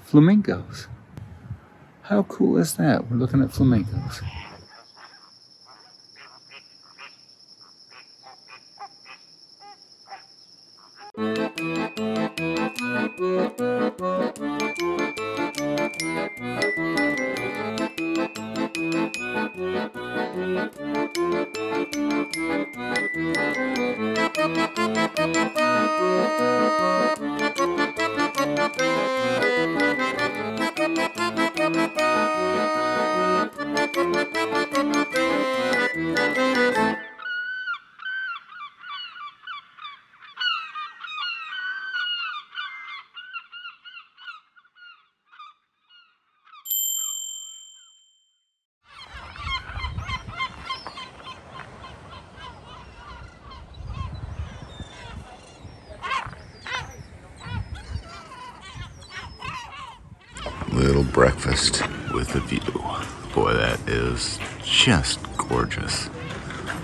flamingos. How cool is that? We're looking at flamingos. Little breakfast with a view. Boy, that is just gorgeous.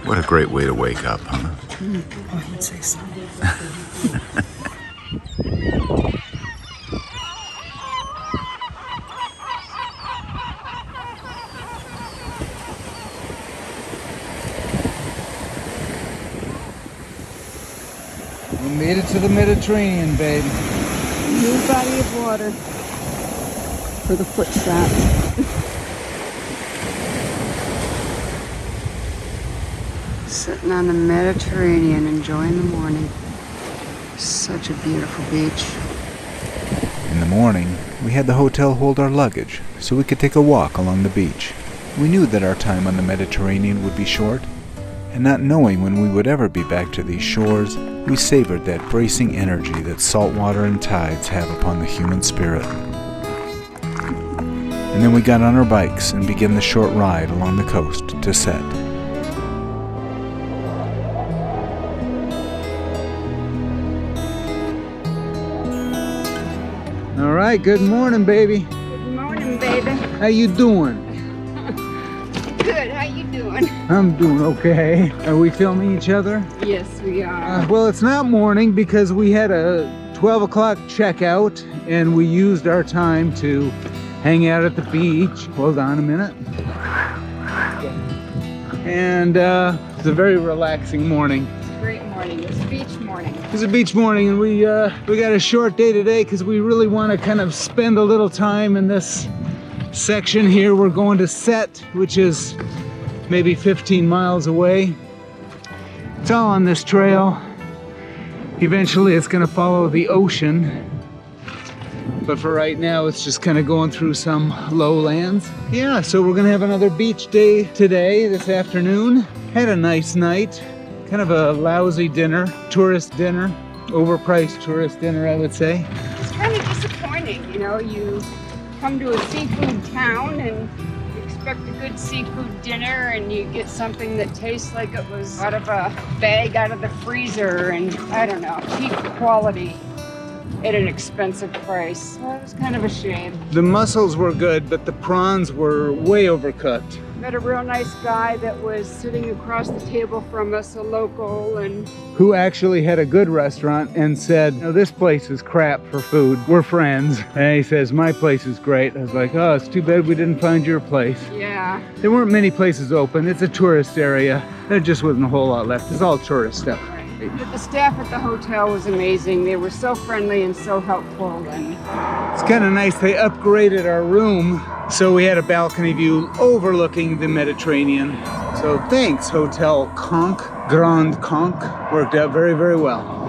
What a great way to wake up, huh? I would say so. We made it to the Mediterranean, babe. New body of water for the foot stop. Sitting on the Mediterranean, enjoying the morning. Such a beautiful beach. In the morning, we had the hotel hold our luggage so we could take a walk along the beach. We knew that our time on the Mediterranean would be short, and not knowing when we would ever be back to these shores, we savored that bracing energy that salt water and tides have upon the human spirit. And then we got on our bikes and began the short ride along the coast to Sète. All right, good morning, baby. Good morning, baby. How you doing? Good, how you doing? I'm doing okay. Are we filming each other? Yes, we are. Well, it's not morning because we had a 12 o'clock checkout and we used our time to hang out at the beach. Hold on a minute. And it's a very relaxing morning. It's a great morning. It's a beach morning. It's a beach morning, and we got a short day today because we really want to kind of spend a little time in this section here. We're going to Sète, which is maybe 15 miles away. It's all on this trail. Eventually it's going to follow the ocean, but for right now it's just kind of going through some lowlands. Yeah, so we're going to have another beach day today, this afternoon. Had a nice night. Kind of a lousy dinner, tourist dinner, overpriced tourist dinner, I would say. It's kind of disappointing, you know, you come to a seafood town and you expect a good seafood dinner and you get something that tastes like it was out of a bag out of the freezer and, I don't know, cheap quality at an expensive price. So it was kind of a shame. The mussels were good, but the prawns were way overcooked. Met a real nice guy that was sitting across the table from us, a local, and who actually had a good restaurant and said, "No, this place is crap for food. We're friends." And he says, "My place is great." I was like, "Oh, it's too bad we didn't find your place." yeah. There weren't many places open. It's a tourist area. There just wasn't a whole lot left. It's all tourist stuff. But the staff at the hotel was amazing. They were so friendly and so helpful. And it's kind of nice. They upgraded our room so we had a balcony view overlooking the Mediterranean. So thanks, Hotel Conch, Grand Conch. Worked out very, very well.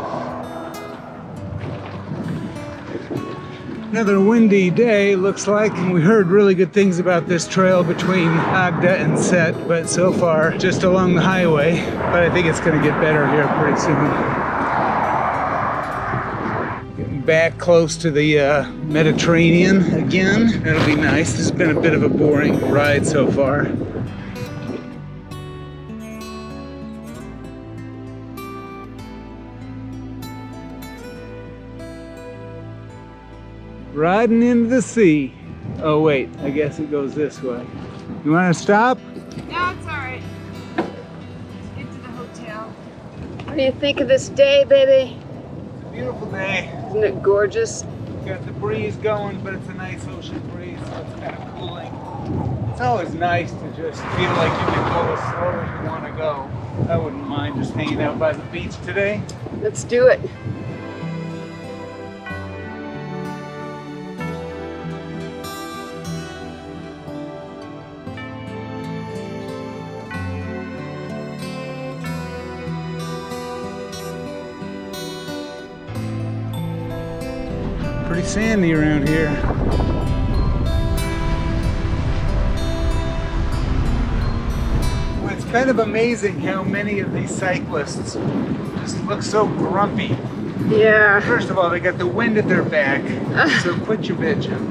Another windy day, looks like. We heard really good things about this trail between Agde and Sète, but so far just along the highway. But I think it's going to get better here pretty soon. Getting back close to the Mediterranean again. That'll be nice. This has been a bit of a boring ride so far. Riding into the sea. Oh wait, I guess it goes this way. You want to stop? no, it's all right. Let's get to the hotel. What do you think of this day, baby? Beautiful day. Isn't it gorgeous? Got the breeze going, but it's a nice ocean breeze, so it's kind of cooling. It's always nice to just feel like you can go as slow as you want to go. I wouldn't mind just hanging out by the beach today. Let's do it. Pretty sandy around here. Well, it's kind of amazing how many of these cyclists just look so grumpy. Yeah. First of all, they got the wind at their back, so quit your bitching.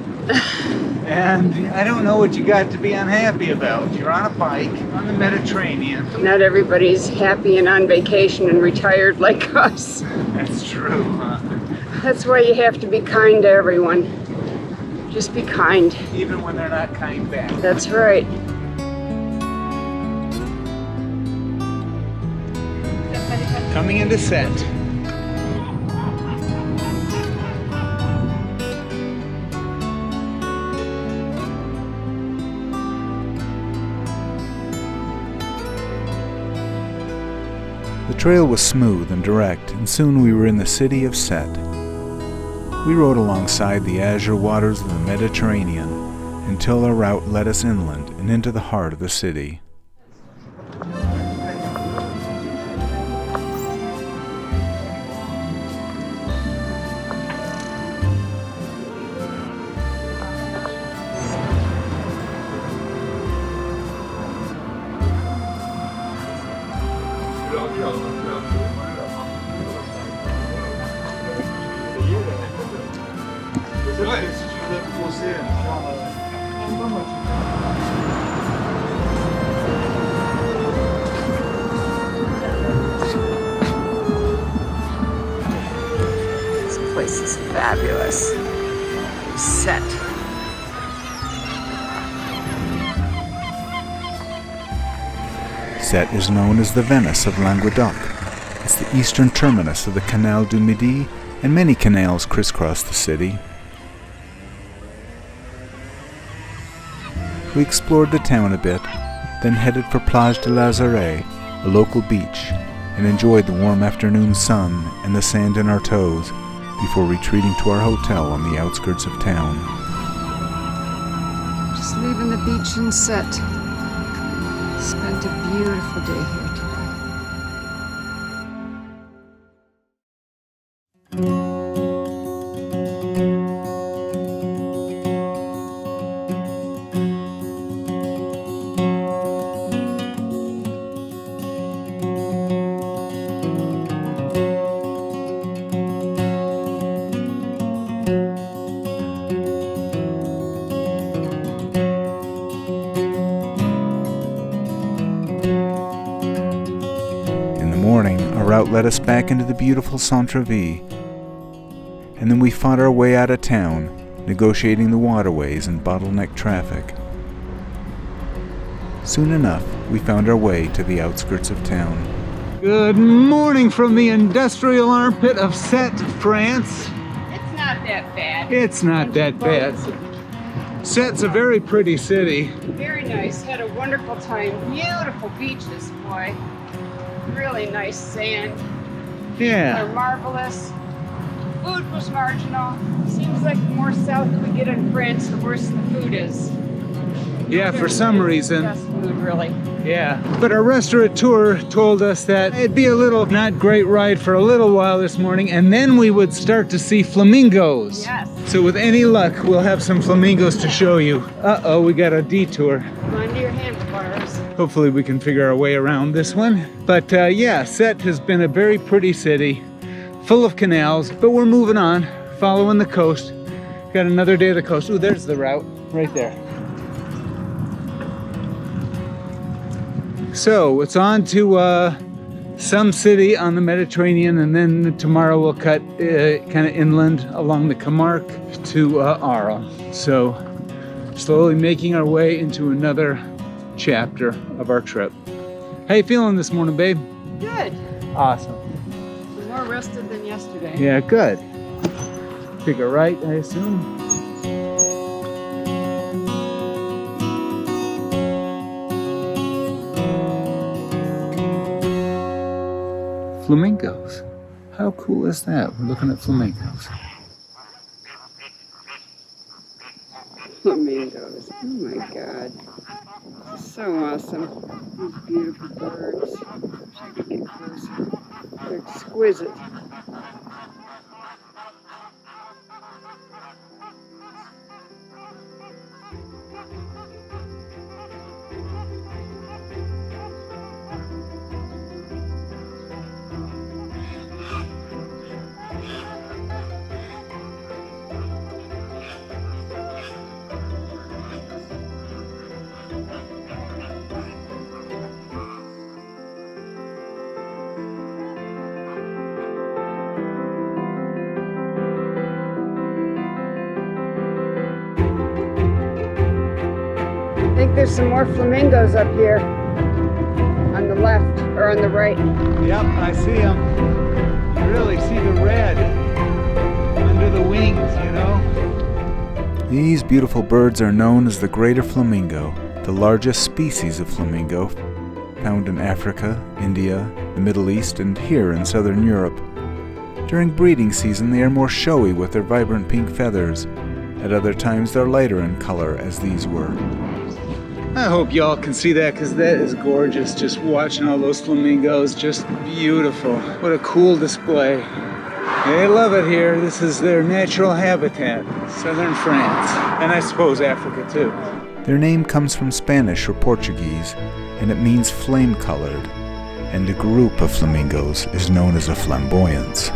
And I don't know what you got to be unhappy about. You're on a bike on the Mediterranean. Not everybody's happy and on vacation and retired like us. That's true, huh? That's why you have to be kind to everyone. Just be kind. Even when they're not kind back. That's right. Coming into Sète. The trail was smooth and direct, and soon we were in the city of Sète. We rode alongside the azure waters of the Mediterranean until our route led us inland and into the heart of the city. This place is fabulous. Sète. Sète is known as the Venice of Languedoc. It's the eastern terminus of the Canal du Midi, and many canals crisscross the city. We explored the town a bit, then headed for Plage de Lazare, a local beach, and enjoyed the warm afternoon sun and the sand in our toes before retreating to our hotel on the outskirts of town. Just leaving the beach in Sète. Spent a beautiful day here today. Our route led us back into the beautiful Centre-Ville, and then we fought our way out of town, negotiating the waterways and bottleneck traffic. Soon enough, we found our way to the outskirts of town. Good morning from the industrial armpit of Sète, France. It's not that bad. It's not that bad. Sète's a very pretty city. Very nice. Had a wonderful time. Beautiful beaches, boy. Really nice sand. Yeah. They're marvelous. Food was marginal. Seems like the more south we get in France, the worse the food is. Yeah, for some reason. Best food, really. Yeah. But our restaurateur told us that it'd be a little not great ride for a little while this morning, and then we would start to see flamingos. Yes. So with any luck, we'll have some flamingos to show you. Uh-oh, we got a detour. Come on to your handlebars. Hopefully we can figure our way around this one. But yeah, Sète has been a very pretty city, full of canals, but we're moving on, following the coast. Got another day of the coast. Ooh, there's the route, right there. So it's on to some city on the Mediterranean, and then tomorrow we'll cut kind of inland along the Camargue to Arles. So slowly making our way into another chapter of our trip. How you feeling this morning, babe? Good. Awesome. More rested than yesterday. Yeah, good. Take a right, I assume. Flamingos. How cool is that? We're looking at flamingos. Flamingos. Oh my God. This is so awesome. These beautiful birds. Wish I could get closer. They're exquisite. I think there's some more flamingos up here on the left or on the right. Yep, I see them. You really see the red under the wings, you know? These beautiful birds are known as the greater flamingo, the largest species of flamingo found in Africa, India, the Middle East, and here in southern Europe. During breeding season, they are more showy with their vibrant pink feathers. At other times, they're lighter in color, as these were. I hope y'all can see that, because that is gorgeous. Just watching all those flamingos, just beautiful. What a cool display. They love it here. This is their natural habitat, southern France, and I suppose Africa too. Their name comes from Spanish or Portuguese, and it means flame-colored, and a group of flamingos is known as a flamboyance.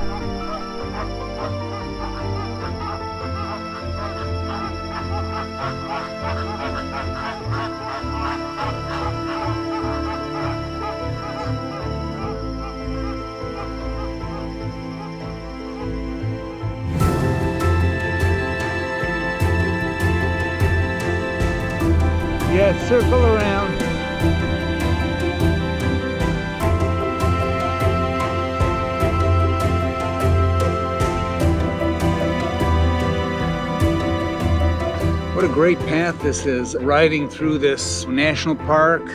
Yeah, circle around. What a great path this is, riding through this national park,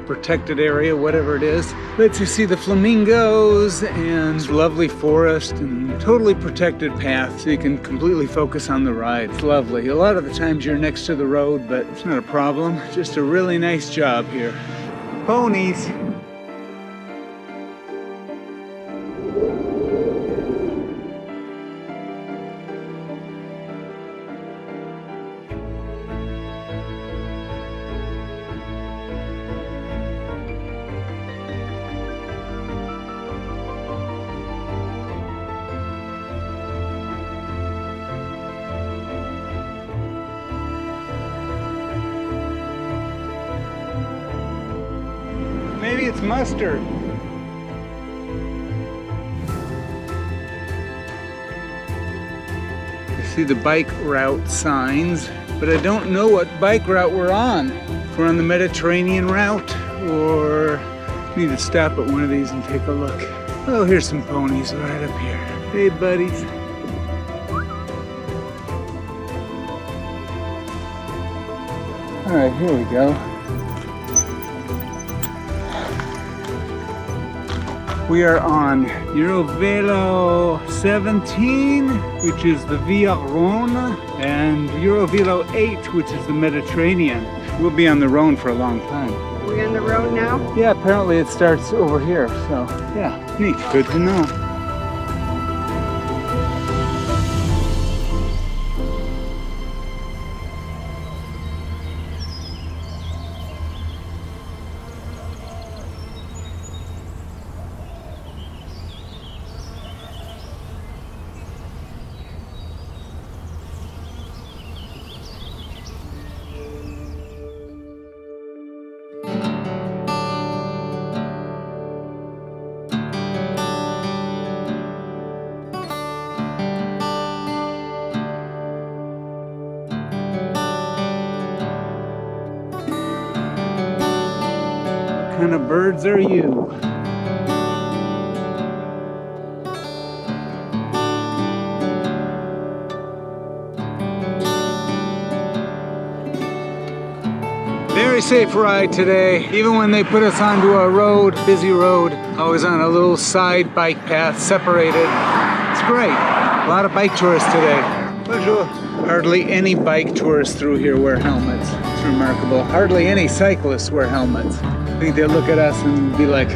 protected area, whatever it is. Lets you see the flamingos and lovely forest and totally protected path, so you can completely focus on the ride. It's lovely. A lot of the times you're next to the road, but it's not a problem. Just a really nice job here. Ponies. Maybe it's mustard. I see the bike route signs, but I don't know what bike route we're on. If we're on the Mediterranean route, or need to stop at one of these and take a look. Oh, here's some ponies right up here. Hey, buddies. All right, here we go. We are on Eurovelo 17, which is the Via Rhone, and Eurovelo 8, which is the Mediterranean. We'll be on the Rhone for a long time. Are we on the road now? Yeah, apparently it starts over here, so yeah, neat. Good to know. What kind of birds are you? very safe ride today. Even when they put us onto a road, busy road, always on a little side bike path separated. It's great. A lot of bike tourists today. Bonjour. Hardly any bike tourists through here wear helmets. It's remarkable. Hardly any cyclists wear helmets. I think they'll look at us and be like,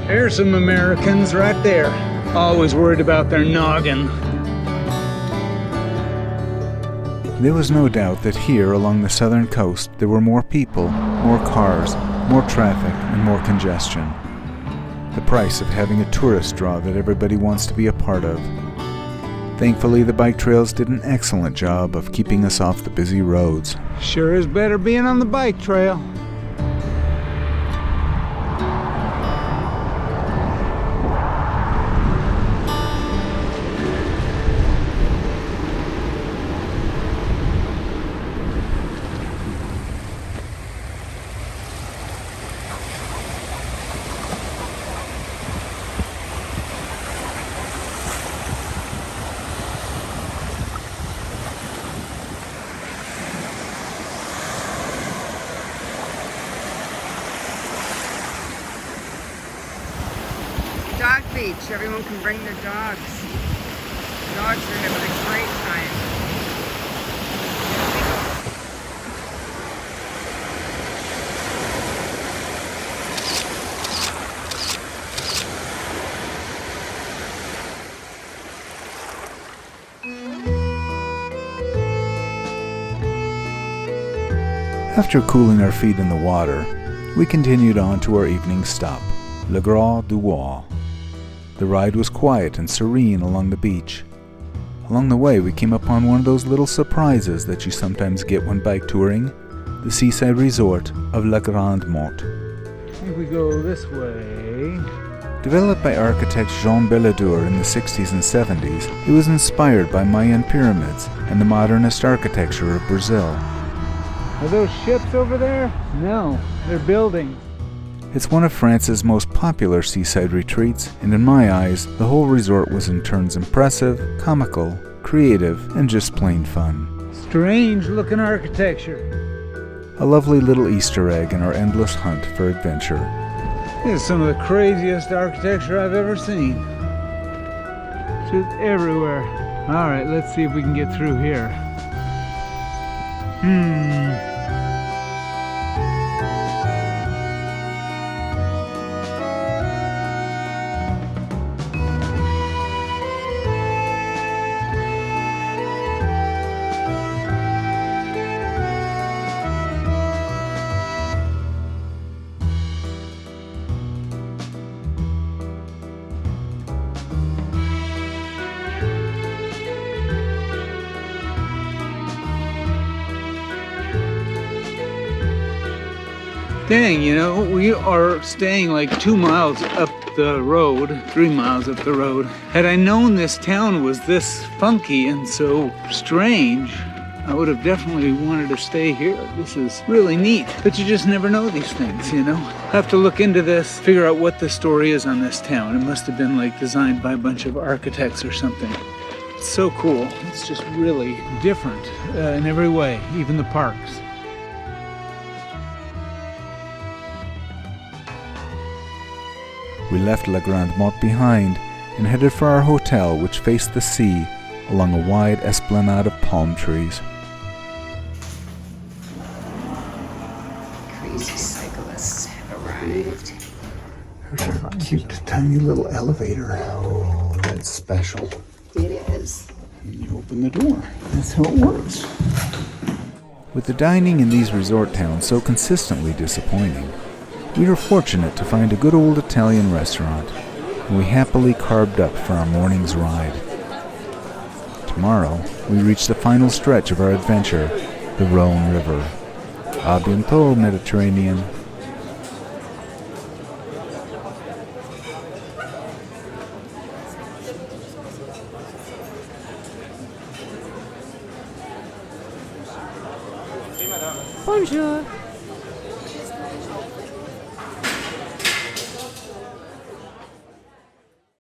there's some Americans right there. Always worried about their noggin. There was no doubt that here along the southern coast there were more people, more cars, more traffic, and more congestion. The price of having a tourist draw that everybody wants to be a part of. Thankfully, the bike trails did an excellent job of keeping us off the busy roads. Sure is better being on the bike trail. Dog beach. Everyone can bring their dogs. Dogs are having a great time. After cooling our feet in the water, we continued on to our evening stop, le Grau du Roi. The ride was quiet and serene along the beach. Along the way, we came upon one of those little surprises that you sometimes get when bike touring, the seaside resort of La Grande Motte. I think we go this way. Developed by architect Jean Belledour in the 60s and 70s, it was inspired by Mayan pyramids and the modernist architecture of Brazil. Are those ships over there? No, they're buildings. It's one of France's most popular seaside retreats, and in my eyes, the whole resort was in turns impressive, comical, creative, and just plain fun. Strange looking architecture. A lovely little Easter egg in our endless hunt for adventure. This is some of the craziest architecture I've ever seen. Just everywhere. Alright, let's see if we can get through here. Dang, you know, we are staying like 2 miles up the road, 3 miles up the road. Had I known this town was this funky and so strange, I would have definitely wanted to stay here. This is really neat, but you just never know these things, you know? I have to look into this, figure out what the story is on this town. It must have been like designed by a bunch of architects or something. It's so cool. It's just really different in every way, even the parks. We left La Grande Motte behind and headed for our hotel, which faced the sea along a wide esplanade of palm trees. Crazy cyclists have arrived. There's a cute, tiny little elevator. Oh, that's special. It is. And you open the door. That's how it works. With the dining in these resort towns so consistently disappointing, we were fortunate to find a good old Italian restaurant, and we happily carved up for our morning's ride. Tomorrow, we reach the final stretch of our adventure, the Rhone River. A bientôt, Mediterranean. Bonjour.